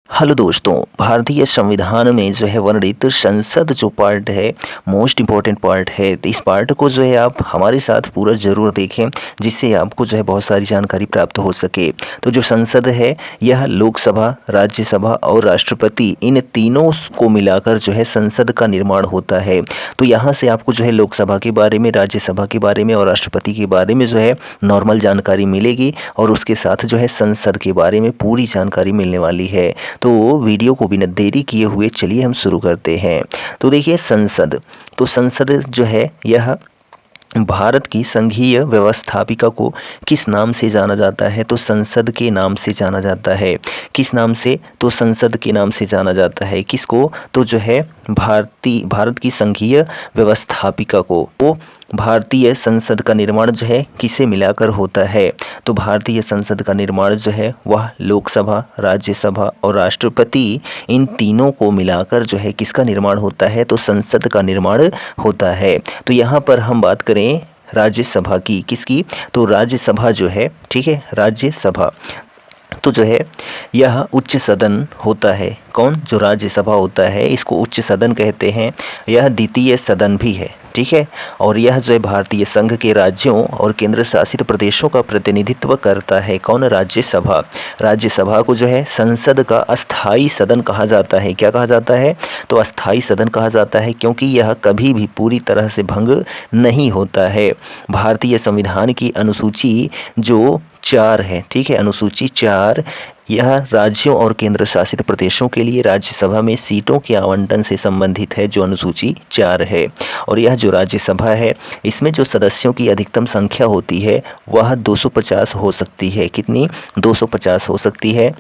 Hello दोस्तों, भारतीय संविधान में जो है वर्णित संसद जो पार्ट है मोस्ट इम्पॉर्टेंट पार्ट है। तो इस पार्ट को जो है आप हमारे साथ पूरा ज़रूर देखें, जिससे आपको जो है बहुत सारी जानकारी प्राप्त हो सके। तो जो संसद है यह लोकसभा, राज्यसभा और राष्ट्रपति, इन तीनों को मिलाकर जो है संसद का निर्माण होता है। तो यहाँ से आपको जो है लोकसभा के बारे में, राज्यसभा के बारे में और राष्ट्रपति के बारे में जो है नॉर्मल जानकारी मिलेगी, और उसके साथ जो है संसद के बारे में पूरी जानकारी मिलने वाली है। तो वीडियो को बिना देरी किए हुए चलिए हम शुरू करते हैं। तो देखिए संसद, तो संसद जो है यह भारत की संघीय व्यवस्थापिका को किस नाम से जाना जाता है? तो संसद के नाम से जाना जाता है। किस नाम से? तो संसद के नाम से जाना जाता है। किसको? तो जो है भारत की संघीय व्यवस्थापिका को। वो भारतीय संसद का निर्माण जो है किसे मिलाकर होता है? तो भारतीय संसद का निर्माण जो है वह लोकसभा, राज्यसभा और राष्ट्रपति, इन तीनों को मिलाकर जो है किसका निर्माण होता है? तो संसद का निर्माण होता है। तो यहाँ पर हम बात करें राज्यसभा की। किसकी? तो राज्यसभा जो है, ठीक है, राज्यसभा तो जो है यह उच्च सदन होता है। कौन? जो राज्यसभा होता है इसको उच्च सदन कहते हैं। यह द्वितीय सदन भी है, ठीक है। और यह जो है भारतीय संघ के राज्यों और केंद्र शासित प्रदेशों का प्रतिनिधित्व करता है। कौन? राज्यसभा। राज्यसभा को जो है संसद का अस्थाई सदन कहा जाता है। क्या कहा जाता है? तो अस्थाई सदन कहा जाता है, क्योंकि यह कभी भी पूरी तरह से भंग नहीं होता है। भारतीय संविधान की अनुसूची जो 4 है, ठीक है, अनुसूची 4, यह राज्यों और केंद्र शासित प्रदेशों के लिए राज्यसभा में सीटों के आवंटन से संबंधित है, जो अनुसूची 4 है। और यह जो राज्यसभा है इसमें जो सदस्यों की अधिकतम संख्या होती है वह 250 हो सकती है। कितनी? 250 हो सकती है,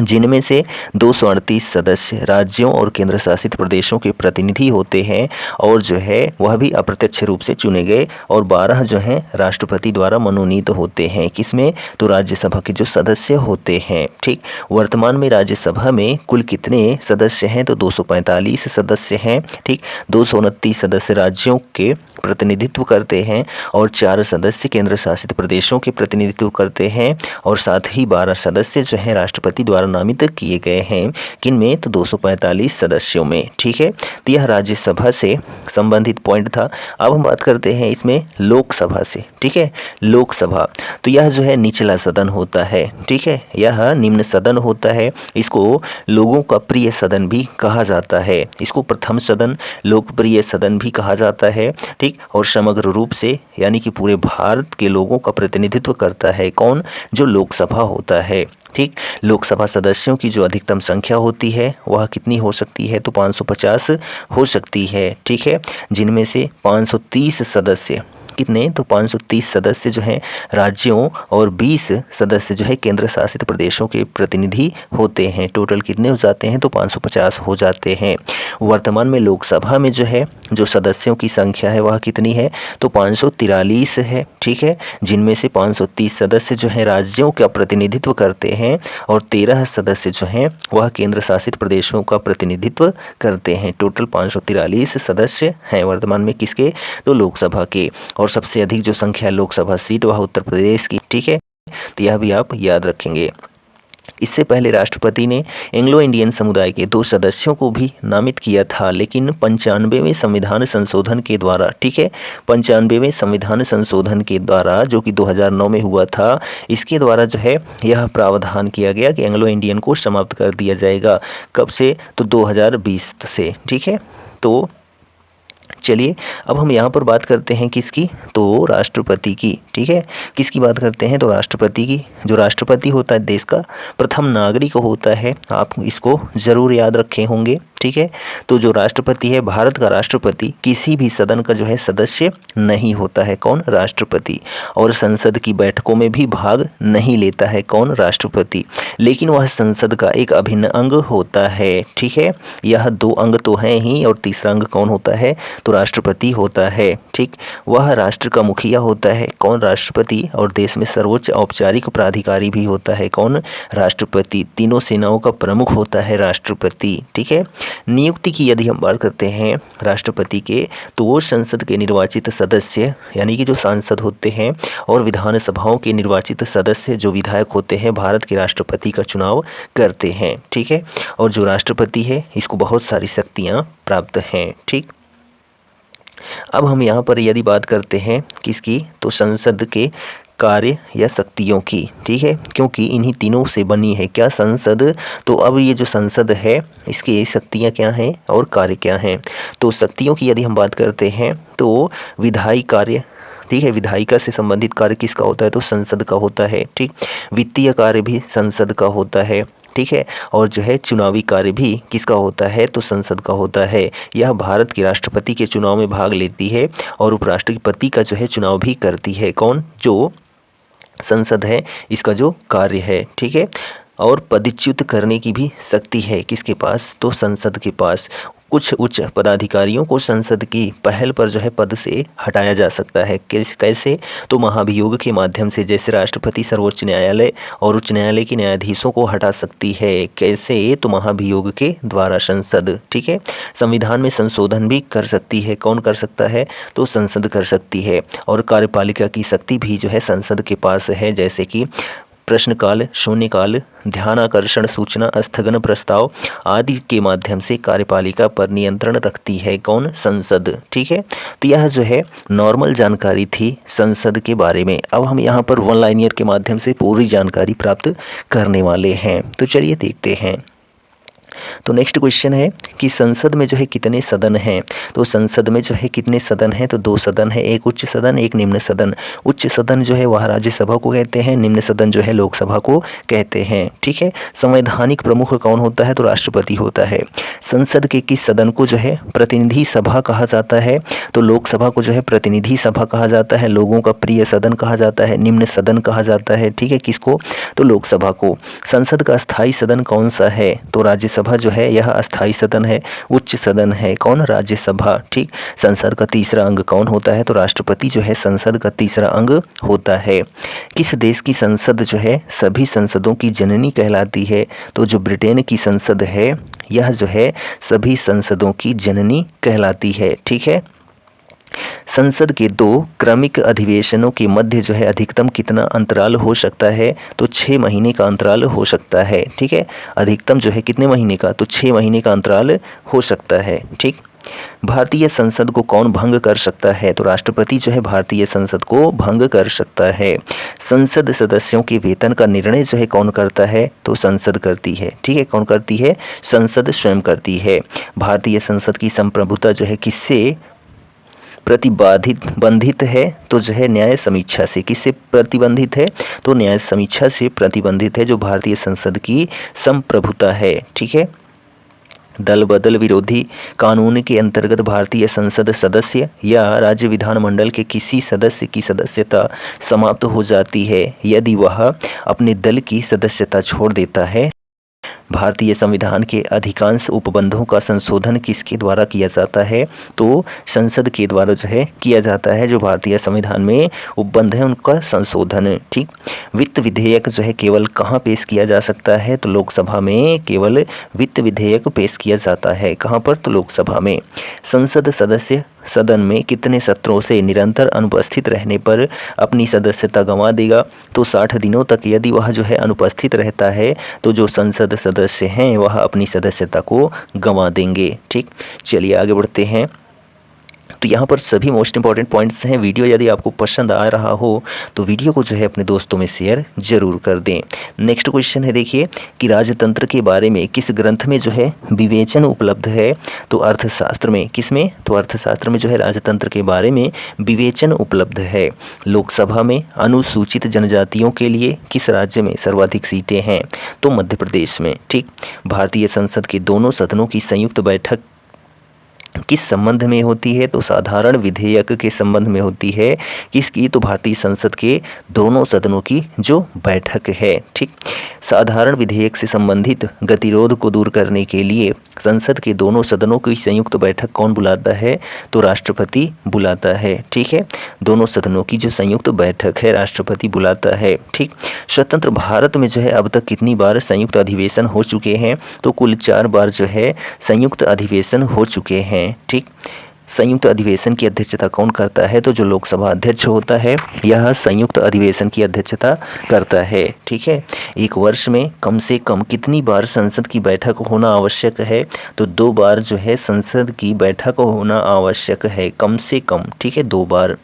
जिनमें से 238 सदस्य राज्यों और केंद्र शासित प्रदेशों के प्रतिनिधि होते हैं, और जो है वह भी अप्रत्यक्ष रूप से चुने गए, और 12 जो हैं राष्ट्रपति द्वारा मनोनीत होते हैं। किसमें? तो राज्यसभा के जो सदस्य होते हैं, ठीक। वर्तमान में राज्यसभा में कुल कितने सदस्य हैं? तो 245 सदस्य हैं, ठीक। 229 सदस्य राज्यों के प्रतिनिधित्व करते हैं, और 4 सदस्य केंद्र शासित प्रदेशों के प्रतिनिधित्व करते हैं, और साथ ही 12 सदस्य जो हैं राष्ट्रपति द्वारा नामित किए गए हैं। किन में? तो 245 सदस्यों में, ठीक है। तो यह राज्यसभा से संबंधित पॉइंट था। अब हम बात करते हैं इसमें लोकसभा से, ठीक है। लोकसभा तो यह जो है निचला सदन होता है, ठीक है, यह निम्न सदन होता है। इसको लोगों का प्रिय सदन भी कहा जाता है। इसको प्रथम सदन, लोकप्रिय सदन भी कहा जाता है, ठीक। और समग्र रूप से यानी कि पूरे भारत के लोगों का प्रतिनिधित्व करता है। कौन? जो लोकसभा होता है, ठीक। लोकसभा सदस्यों की जो अधिकतम संख्या होती है वह कितनी हो सकती है? तो 550 हो सकती है, ठीक है, जिनमें से 530 सदस्य, कितने? तो 530 सदस्य जो हैं राज्यों और 20 सदस्य जो है केंद्र शासित प्रदेशों के प्रतिनिधि होते हैं। टोटल कितने हो जाते हैं? तो 550 हो जाते हैं। वर्तमान में लोकसभा में जो है जो सदस्यों की संख्या है वह कितनी है? तो 543 है, ठीक है, जिनमें से 530 सदस्य जो है राज्यों का प्रतिनिधित्व करते हैं, और 13 सदस्य जो हैं वह केंद्र शासित प्रदेशों का प्रतिनिधित्व करते हैं। टोटल 543 सदस्य हैं वर्तमान में किसके? तो लोकसभा के। और सबसे अधिक जो संख्या लोकसभा सीट वह उत्तर प्रदेश की, ठीक है। तो यह भी आप याद रखेंगे। इससे पहले राष्ट्रपति ने एंग्लो इंडियन समुदाय के 2 सदस्यों को भी नामित किया था, लेकिन 95वें संविधान संशोधन के द्वारा, ठीक है, 95वें संविधान संशोधन के द्वारा जो कि 2009 में हुआ था, इसके द्वारा जो है यह प्रावधान किया गया कि एंग्लो इंडियन को समाप्त कर दिया जाएगा। कब से? तो 2020 से, ठीक है। तो चलिए अब हम यहाँ पर बात करते हैं किसकी? तो राष्ट्रपति की, ठीक है। किसकी बात करते हैं? तो राष्ट्रपति की। जो राष्ट्रपति होता है देश का प्रथम नागरिक होता है, आप इसको ज़रूर याद रखे होंगे, ठीक है। तो जो राष्ट्रपति है, भारत का राष्ट्रपति, किसी भी सदन का जो है सदस्य नहीं होता है। कौन? राष्ट्रपति। और संसद की बैठकों में भी भाग नहीं लेता है। कौन? राष्ट्रपति। लेकिन वह संसद का एक अभिन्न अंग होता है, ठीक है। यह 2 अंग तो हैं ही, और तीसरा अंग कौन होता है? तो तो राष्ट्रपति होता है। ठीक, वह राष्ट्र का मुखिया होता है। कौन? राष्ट्रपति। और देश में सर्वोच्च औपचारिक प्राधिकारी भी होता है। कौन? राष्ट्रपति। तीनों सेनाओं का प्रमुख होता है राष्ट्रपति। ठीक है। नियुक्ति की यदि हम बात करते हैं राष्ट्रपति के, तो वो संसद के निर्वाचित सदस्य यानी कि जो सांसद होते हैं और विधानसभाओं के निर्वाचित सदस्य जो विधायक होते हैं भारत के राष्ट्रपति का चुनाव करते हैं। ठीक है। और जो राष्ट्रपति है इसको बहुत सारी शक्तियाँ प्राप्त हैं। ठीक, अब हम यहाँ पर यदि बात करते हैं किसकी, तो संसद के कार्य या शक्तियों की। ठीक है, क्योंकि इन्हीं तीनों से बनी है क्या? संसद। तो अब ये जो संसद है इसकी शक्तियाँ क्या हैं और कार्य क्या हैं? तो शक्तियों की यदि हम बात करते हैं तो विधायी कार्य, ठीक है, विधायिका से संबंधित कार्य किसका होता है? तो संसद का होता है। ठीक, वित्तीय कार्य भी संसद का होता है। ठीक है, और जो है चुनावी कार्य भी किसका होता है? तो संसद का होता है। यह भारत के राष्ट्रपति के चुनाव में भाग लेती है और उपराष्ट्रपति का जो है चुनाव भी करती है। कौन? जो संसद है, इसका जो कार्य है। ठीक है, और पदच्युत करने की भी शक्ति है किसके पास? तो संसद के पास। कुछ उच्च पदाधिकारियों को संसद की पहल पर जो है पद से हटाया जा सकता है। कैसे? तो महाभियोग के माध्यम से। जैसे राष्ट्रपति सर्वोच्च न्यायालय और उच्च न्यायालय के न्यायाधीशों को हटा सकती है। कैसे? तो महाभियोग के द्वारा संसद। ठीक है, संविधान में संशोधन भी कर सकती है। कौन कर सकता है? तो संसद कर सकती है। और कार्यपालिका की शक्ति भी जो है संसद के पास है, जैसे कि प्रश्नकाल, शून्यकाल, ध्यानाकर्षण सूचना, स्थगन प्रस्ताव आदि के माध्यम से कार्यपालिका पर नियंत्रण रखती है। कौन? संसद। ठीक है, तो यह जो है नॉर्मल जानकारी थी संसद के बारे में। अब हम यहाँ पर वन लाइनियर के माध्यम से पूरी जानकारी प्राप्त करने वाले हैं। तो चलिए देखते हैं। तो नेक्स्ट क्वेश्चन है कि संसद में जो है कितने सदन हैं? तो संसद में जो है कितने सदन हैं? तो 2 सदन है, एक उच्च सदन एक निम्न सदन। उच्च सदन जो है वह राज्यसभा को कहते हैं, निम्न सदन जो है लोकसभा को कहते हैं। ठीक है, संवैधानिक प्रमुख कौन होता है? तो राष्ट्रपति होता है। संसद के किस सदन को जो है प्रतिनिधि सभा कहा जाता है? तो लोकसभा को जो है प्रतिनिधि सभा कहा जाता है, लोगों का प्रिय सदन कहा जाता है, निम्न सदन कहा जाता है। ठीक है, किसको? तो लोकसभा को। संसद का स्थायी सदन कौन सा है? तो राज्यसभा जो है यह अस्थाई सदन है। उच्च सदन है कौन? राज्यसभा। ठीक, संसद का तीसरा अंग कौन होता है? तो राष्ट्रपति जो है संसद का तीसरा अंग होता है। किस देश की संसद जो है सभी संसदों की जननी कहलाती है? तो जो ब्रिटेन की संसद है यह जो है सभी संसदों की जननी कहलाती है। ठीक है, संसद के 2 क्रमिक अधिवेशनों के मध्य जो है अधिकतम कितना अंतराल हो सकता है? तो 6 महीने का अंतराल हो सकता है। ठीक है, अधिकतम जो है कितने महीने का? तो 6 महीने का अंतराल हो सकता है। ठीक, भारतीय संसद को कौन भंग कर सकता है? तो राष्ट्रपति जो है भारतीय संसद को भंग कर सकता है। संसद सदस्यों के वेतन का निर्णय जो है कौन करता है? तो संसद करती है। ठीक है, कौन करती है? संसद स्वयं करती है। भारतीय संसद की संप्रभुता जो है किससे प्रतिबंधित है? तो जो है न्याय समीक्षा से। किससे प्रतिबंधित है? तो न्याय समीक्षा से प्रतिबंधित है जो भारतीय संसद की संप्रभुता है। ठीक है, दल बदल विरोधी कानून के अंतर्गत भारतीय संसद सदस्य या राज्य विधानमंडल के किसी सदस्य की सदस्यता समाप्त हो जाती है यदि वह अपने दल की सदस्यता छोड़ देता है। भारतीय संविधान के अधिकांश उपबंधों का संशोधन किसके द्वारा किया जाता है? तो संसद के द्वारा जो है किया जाता है। जो भारतीय संविधान में उपबंध है उनका संशोधन। ठीक, वित्त विधेयक जो है केवल कहाँ पेश किया जा सकता है? तो लोकसभा में केवल वित्त विधेयक पेश किया जाता है। कहाँ पर? तो लोकसभा में। संसद सदस्य सदन में कितने सत्रों से निरंतर अनुपस्थित रहने पर अपनी सदस्यता गंवा देगा? तो 60 दिनों तक यदि वह जो है अनुपस्थित रहता है तो जो संसद सदस्य हैं वह अपनी सदस्यता को गंवा देंगे। ठीक, चलिए आगे बढ़ते हैं। तो यहाँ पर सभी मोस्ट इंपॉर्टेंट पॉइंट्स हैं। वीडियो यदि आपको पसंद आ रहा हो तो वीडियो को जो है अपने दोस्तों में शेयर जरूर कर दें। नेक्स्ट क्वेश्चन है देखिए कि राजतंत्र के बारे में किस ग्रंथ में जो है विवेचन उपलब्ध है? तो अर्थशास्त्र में। किस में? तो अर्थशास्त्र में जो है राजतंत्र के बारे में विवेचन उपलब्ध है। लोकसभा में अनुसूचित जनजातियों के लिए किस राज्य में सर्वाधिक सीटें हैं? तो मध्य प्रदेश में। ठीक, भारतीय संसद के दोनों सदनों की संयुक्त बैठक किस संबंध में होती है? तो साधारण विधेयक के संबंध में होती है। किसकी? तो भारतीय संसद के दोनों सदनों की जो बैठक है। ठीक, साधारण विधेयक से संबंधित गतिरोध को दूर करने के लिए संसद के दोनों सदनों की संयुक्त बैठक कौन बुलाता है? तो राष्ट्रपति बुलाता है। ठीक है, दोनों सदनों की जो संयुक्त बैठक है राष्ट्रपति बुलाता है। ठीक, स्वतंत्र भारत में जो है अब तक कितनी बार संयुक्त अधिवेशन हो चुके हैं? तो कुल 4 बार जो है संयुक्त अधिवेशन हो चुके हैं। ठीक, संयुक्त अधिवेशन की अध्यक्षता कौन करता है? तो जो लोकसभा अध्यक्ष होता है यह संयुक्त अधिवेशन की अध्यक्षता करता है। ठीक है, एक वर्ष में कम से कम कितनी बार संसद की बैठक होना आवश्यक है? तो 2 बार जो है संसद की बैठक होना आवश्यक है, कम से कम। ठीक है, 2 बार।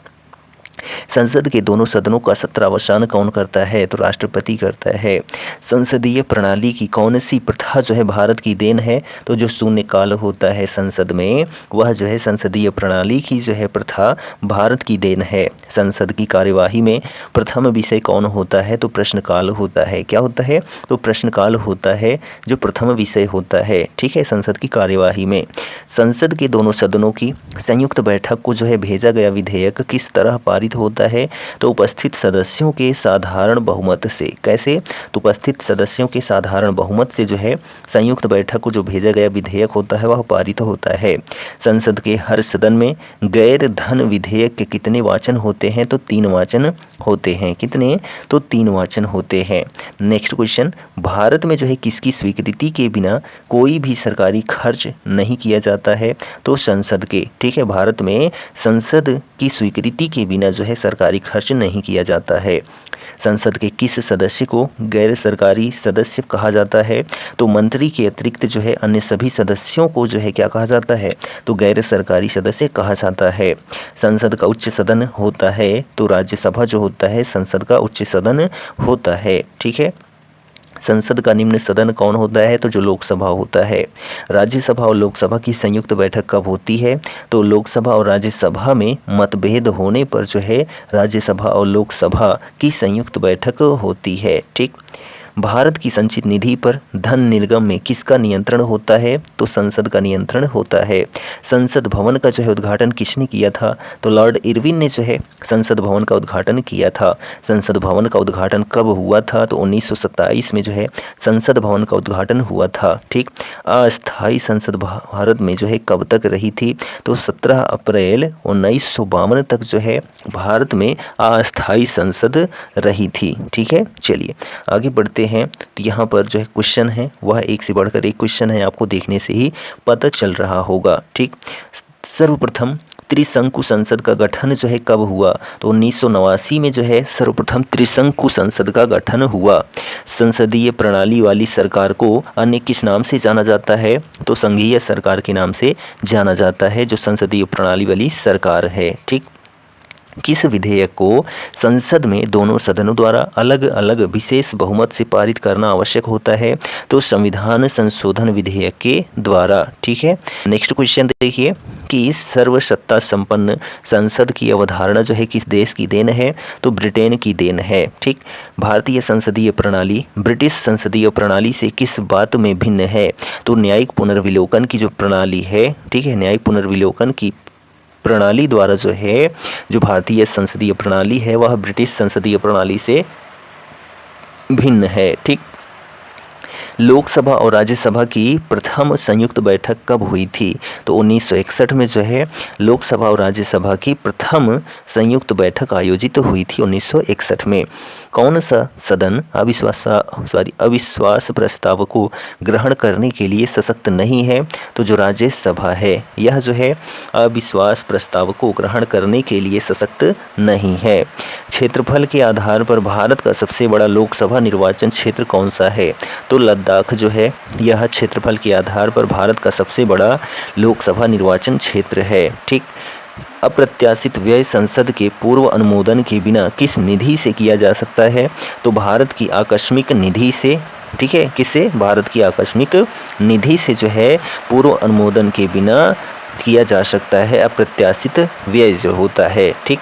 संसद के दोनों सदनों का सत्रावसान कौन करता है? तो राष्ट्रपति करता है। संसदीय प्रणाली की कौन सी प्रथा जो है भारत की देन है? तो जो शून्यकाल होता है संसद में वह जो है संसदीय प्रणाली की जो है प्रथा भारत की देन है। संसद की कार्यवाही में प्रथम विषय कौन होता है? तो प्रश्नकाल होता है। क्या होता है? तो प्रश्नकाल होता है जो प्रथम विषय होता है। ठीक है, संसद की कार्यवाही में संसद के दोनों सदनों की संयुक्त बैठक को जो है भेजा गया विधेयक किस तरह पारित होता है? तो उपस्थित सदस्यों के साधारण बहुमत से। कैसे? तो उपस्थित सदस्यों के साधारण बहुमत से जो है संयुक्त बैठक को जो भेजा गया विधेयक होता है वह पारित होता है। संसद के हर सदन में गैर धन विधेयक के कितने वाचन होते हैं? तो 3 वाचन होते हैं। कितने? तो 3 वाचन होते हैं। नेक्स्ट क्वेश्चन, भारत में जो है किसकी स्वीकृति के बिना कोई भी सरकारी खर्च नहीं किया जाता है? तो संसद के। ठीक है, भारत में संसद की स्वीकृति के बिना जो है सरकारी खर्च नहीं किया जाता है। संसद के किस सदस्य को गैर सरकारी सदस्य कहा जाता है? तो मंत्री के अतिरिक्त जो है अन्य सभी सदस्यों को जो है क्या कहा जाता है? तो गैर सरकारी सदस्य कहा जाता है। संसद का उच्च सदन होता है तो राज्यसभा जो होता है संसद का उच्च सदन होता है। ठीक है, संसद का निम्न सदन कौन होता है? तो जो लोकसभा होता है। राज्यसभा और लोकसभा की संयुक्त बैठक कब होती है? तो लोकसभा और राज्यसभा में मतभेद होने पर जो है राज्यसभा और लोकसभा की संयुक्त बैठक होती है। ठीक, भारत की संचित निधि पर धन निर्गम में किसका नियंत्रण होता है? तो संसद का नियंत्रण होता है। संसद भवन का जो है उद्घाटन किसने किया था? तो लॉर्ड इरविन ने जो है संसद भवन का उद्घाटन किया था। संसद भवन का उद्घाटन कब हुआ था? तो 1927 में जो है संसद भवन का उद्घाटन हुआ था। ठीक, अस्थायी संसद भारत में जो है कब तक रही थी? तो 17 अप्रैल 1952 तक जो है भारत में अस्थायी संसद रही थी। ठीक है, चलिए आगे बढ़ते हैं। तो यहाँ पर जो है क्वेश्चन है वह एक से बढ़कर एक क्वेश्चन है, आपको देखने से ही पता चल रहा होगा। ठीक, सर्वप्रथम त्रिशंकु संसद का गठन जो है कब हुआ? तो 1989 में जो है सर्वप्रथम त्रिशंकु संसद का गठन हुआ। संसदीय प्रणाली वाली सरकार को अन्य किस नाम से जाना जाता है? तो संघीय सरकार के नाम से जाना जाता है जो संसदीय प्रणाली वाली सरकार है। ठीक, किस विधेयक को संसद में दोनों सदनों द्वारा अलग अलग विशेष बहुमत से पारित करना आवश्यक होता है? तो संविधान संशोधन विधेयक के द्वारा। ठीक है, नेक्स्ट क्वेश्चन देखिए कि सर्वसत्ता संपन्न संसद की अवधारणा जो है किस देश की देन है? तो ब्रिटेन की देन है। ठीक, भारतीय संसदीय प्रणाली ब्रिटिश संसदीय प्रणाली से किस बात में भिन्न है? तो न्यायिक पुनर्विलोकन की जो प्रणाली है, ठीक है, न्यायिक पुनर्विलोकन की प्रणाली द्वारा जो है जो भारतीय संसदीय प्रणाली है वह ब्रिटिश संसदीय प्रणाली से भिन्न है। ठीक, लोकसभा और राज्यसभा की प्रथम संयुक्त बैठक कब हुई थी? तो 1961 में जो है लोकसभा और राज्यसभा की प्रथम संयुक्त बैठक आयोजित हुई थी 1961 में। कौन सा सदन अविश्वास प्रस्ताव को ग्रहण करने के लिए सशक्त नहीं है? तो जो राज्यसभा है यह जो है अविश्वास प्रस्ताव को ग्रहण करने के लिए सशक्त नहीं है। क्षेत्रफल के आधार पर भारत का सबसे बड़ा लोकसभा निर्वाचन क्षेत्र कौन सा है? तो लद्दाख जो है यह क्षेत्रफल के आधार पर भारत का सबसे बड़ा लोकसभा निर्वाचन क्षेत्र है। ठीक, अप्रत्याशित व्यय संसद के पूर्व अनुमोदन के बिना किस निधि से किया जा सकता है? तो भारत की आकस्मिक निधि से। ठीक है, किससे? भारत की आकस्मिक निधि से जो है पूर्व अनुमोदन के बिना किया जा सकता है अप्रत्याशित व्यय जो होता है। ठीक,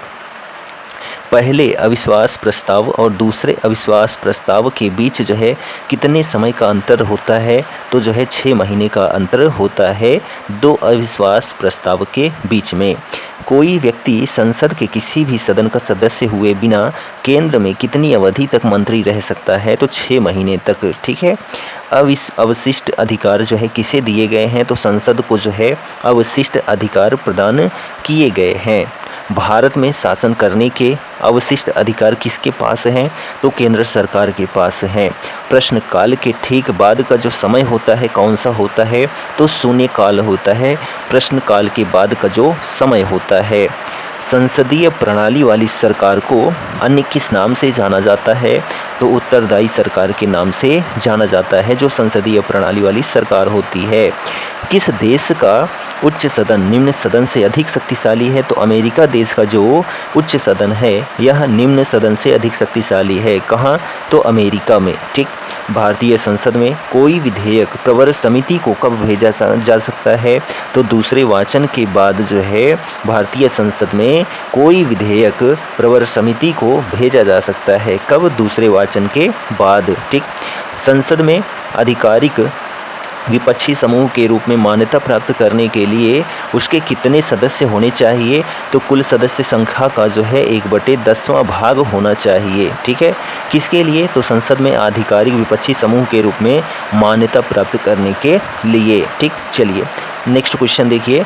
पहले अविश्वास प्रस्ताव और दूसरे अविश्वास प्रस्ताव के बीच जो है कितने समय का अंतर होता है? तो जो है 6 महीने का अंतर होता है 2 अविश्वास प्रस्ताव के बीच में। कोई व्यक्ति संसद के किसी भी सदन का सदस्य हुए बिना केंद्र में कितनी अवधि तक मंत्री रह सकता है? तो 6 महीने तक। ठीक है। अवशिष्ट अधिकार जो है किसे दिए गए हैं? तो संसद को जो है अवशिष्ट अधिकार प्रदान किए गए हैं। भारत में शासन करने के अवशिष्ट अधिकार किसके पास हैं? तो केंद्र सरकार के पास हैं। प्रश्नकाल के ठीक बाद का जो समय होता है कौन सा होता है? तो शून्यकाल होता है। प्रश्नकाल के बाद का जो समय होता है। संसदीय प्रणाली वाली सरकार को अन्य किस नाम से जाना जाता है? तो उत्तरदायी सरकार के नाम से जाना जाता है जो संसदीय प्रणाली वाली सरकार होती है। किस देश का उच्च सदन निम्न सदन से अधिक शक्तिशाली है? तो अमेरिका देश का जो उच्च सदन है यह निम्न सदन से अधिक शक्तिशाली है। कहाँ? तो अमेरिका में। ठीक। भारतीय संसद में कोई विधेयक प्रवर समिति को कब भेजा जा सकता है? तो दूसरे वाचन के बाद जो है भारतीय संसद में कोई विधेयक प्रवर समिति को भेजा जा सकता है। कब? दूसरे वाचन के बाद। ठीक। संसद में आधिकारिक विपक्षी समूह के रूप में मान्यता प्राप्त करने के लिए उसके कितने सदस्य होने चाहिए? तो कुल सदस्य संख्या का जो है 1/10वां भाग होना चाहिए। ठीक है। किसके लिए? तो संसद में आधिकारिक विपक्षी समूह के रूप में मान्यता प्राप्त करने के लिए। ठीक। चलिए नेक्स्ट क्वेश्चन देखिए।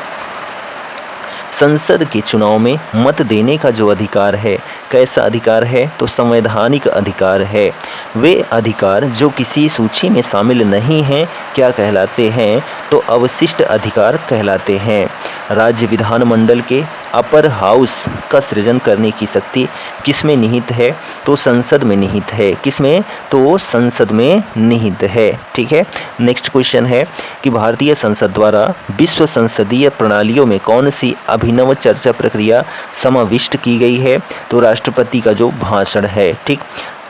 संसद के चुनाव में मत देने का जो अधिकार है कैसा अधिकार है? तो संवैधानिक अधिकार है। वे अधिकार जो किसी सूची में शामिल नहीं हैं क्या कहलाते हैं? तो अवशिष्ट अधिकार कहलाते हैं। राज्य विधानमंडल के अपर हाउस का सृजन करने की शक्ति किसमें निहित है? तो संसद में निहित है। किसमें? तो संसद में निहित है। ठीक है। नेक्स्ट क्वेश्चन है कि भारतीय संसद द्वारा विश्व संसदीय प्रणालियों में कौन सी अभिनव चर्चा प्रक्रिया समाविष्ट की गई है? तो राष्ट्रपति का जो भाषण है। ठीक।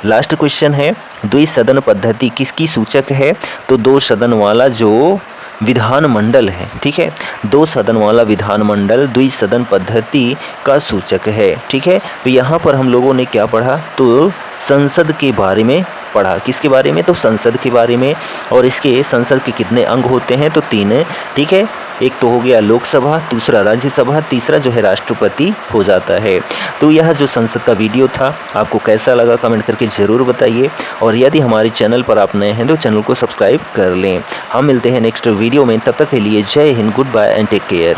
लास्ट क्वेश्चन है द्विसदन पद्धति किसकी सूचक है? तो 2 सदन वाला जो विधानमंडल है। ठीक है। 2 सदन वाला विधानमंडल द्विसदन पद्धति का सूचक है। ठीक है। तो यहाँ पर हम लोगों ने क्या पढ़ा? तो संसद के बारे में पढ़ा। किसके बारे में? तो संसद के बारे में। और इसके संसद के कितने अंग होते हैं? तो 3। ठीक है। एक तो हो गया लोकसभा, दूसरा राज्यसभा, तीसरा जो है राष्ट्रपति हो जाता है। तो यह जो संसद का वीडियो था आपको कैसा लगा कमेंट करके ज़रूर बताइए। और यदि हमारे चैनल पर आप नए हैं तो चैनल को सब्सक्राइब कर लें। हम मिलते हैं नेक्स्ट वीडियो में। तब तक के लिए जय हिंद, goodbye and take care.